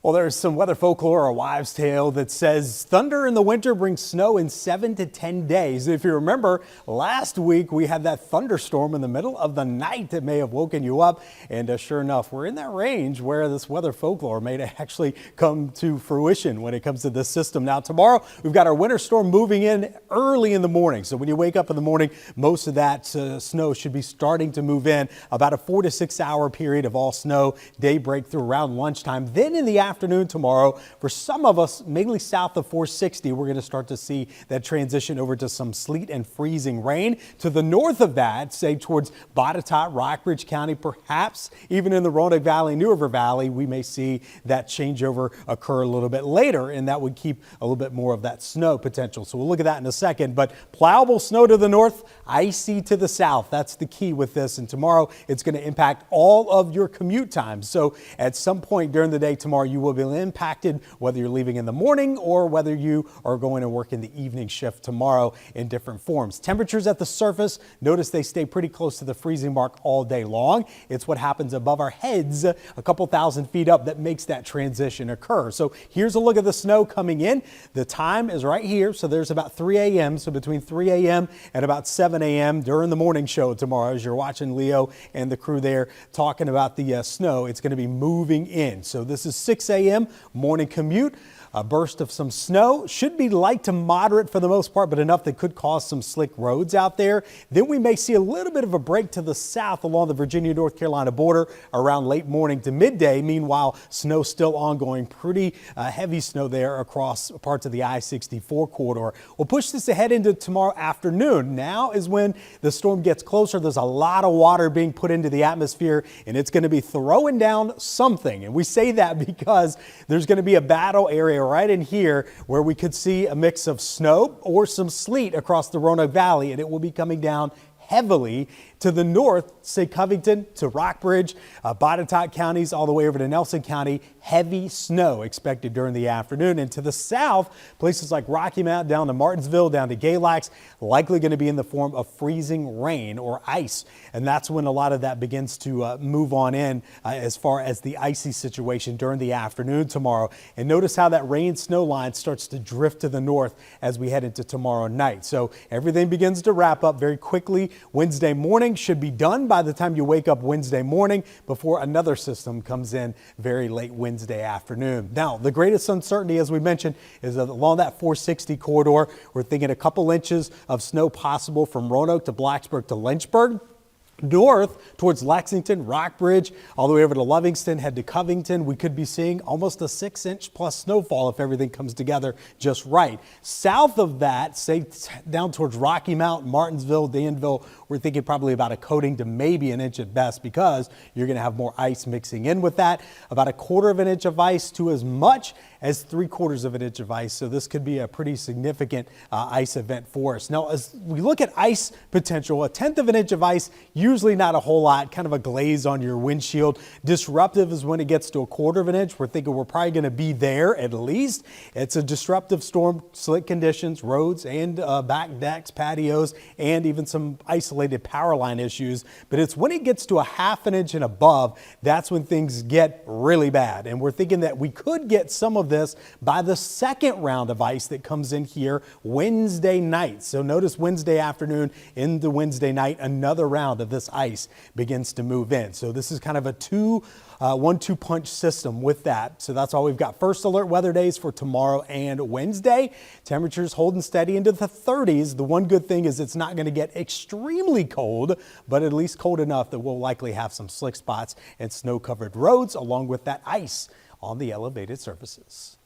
Well, there's some weather folklore, a wives' tale that says thunder in the winter brings snow in 7 to 10 days. If you remember, last week we had that thunderstorm in the middle of the night that may have woken you up. And sure enough, we're in that range where this weather folklore may actually come to fruition when it comes to this system. Now, tomorrow we've got our winter storm moving in early in the morning. So when you wake up in the morning, most of that snow should be starting to move in. About a 4 to 6 hour period of all snow, daybreak through around lunchtime. Then in the afternoon tomorrow, for some of us, mainly south of 460, we're going to start to see that transition over to some sleet and freezing rain. To the north of that, say towards Botetourt, Rockbridge County, perhaps even in the Roanoke Valley, New River Valley, we may see that changeover occur a little bit later, and that would keep a little bit more of that snow potential. So we'll look at that in a second. But plowable snow to the north, icy to the south. That's the key with this. And tomorrow, it's going to impact all of your commute times. So at some point during the day tomorrow, you will be impacted whether you're leaving in the morning or whether you are going to work in the evening shift tomorrow in different forms. Temperatures at the surface, notice they stay pretty close to the freezing mark all day long. It's what happens above our heads a couple thousand feet up that makes that transition occur. So here's a look at the snow coming in. The time is right here. So there's about 3 a.m. So between 3 a.m. and about 7 a.m. during the morning show tomorrow, as you're watching Leo and the crew there talking about the snow, it's going to be moving in. So this is 6 a.m. morning commute. A burst of some snow, should be light to moderate for the most part, but enough that could cause some slick roads out there. Then we may see a little bit of a break to the south along the Virginia-North Carolina border around late morning to midday. Meanwhile, snow still ongoing, pretty heavy snow there across parts of the I-64 corridor. We'll push this ahead into tomorrow afternoon. Now is when the storm gets closer. There's a lot of water being put into the atmosphere, and it's going to be throwing down something. And we say that because there's going to be a battle area right in here where we could see a mix of snow or some sleet across the Roanoke Valley, and it will be coming down heavily to the north, say Covington to Rockbridge, Botetourt counties, all the way over to Nelson County. Heavy snow expected during the afternoon. And to the south, places like Rocky Mount down to Martinsville, down to Galax, likely going to be in the form of freezing rain or ice. And that's when a lot of that begins to move on in as far as the icy situation during the afternoon tomorrow. And notice how that rain snow line starts to drift to the north as we head into tomorrow night. So everything begins to wrap up very quickly. Wednesday morning should be done by the time you wake up Wednesday morning before another system comes in very late Wednesday afternoon. Now, the greatest uncertainty, as we mentioned, is along that 460 corridor. We're thinking a couple inches of snow possible from Roanoke to Blacksburg to Lynchburg. North towards Lexington, Rockbridge, all the way over to Livingston, head to Covington. We could be seeing almost a 6-inch plus snowfall if everything comes together just right. South of that, say down towards Rocky Mount, Martinsville, Danville, we're thinking probably about a coating to maybe an inch at best because you're going to have more ice mixing in with that. About a 1/4 inch of ice to as much as 3/4 inch of ice. So this could be a pretty significant ice event for us. Now, as we look at ice potential, 1/10 inch of ice, usually not a whole lot, kind of a glaze on your windshield. Disruptive is when it gets to a 1/4 inch. We're thinking we're probably going to be there at least. It's a disruptive storm, slick conditions, roads and back decks, patios, and even some isolated power line issues. But it's when it gets to a 1/2 inch and above, that's when things get really bad. And we're thinking that we could get some of this by the second round of ice that comes in here Wednesday night. So notice Wednesday afternoon into Wednesday night, another round of this ice begins to move in. So this is kind of a 1-2 punch system with that. So that's all we've got. First alert weather days for tomorrow and Wednesday. Temperatures holding steady into the 30s. The one good thing is it's not going to get extremely cold, but at least cold enough that we'll likely have some slick spots and snow covered roads along with that ice on the elevated surfaces.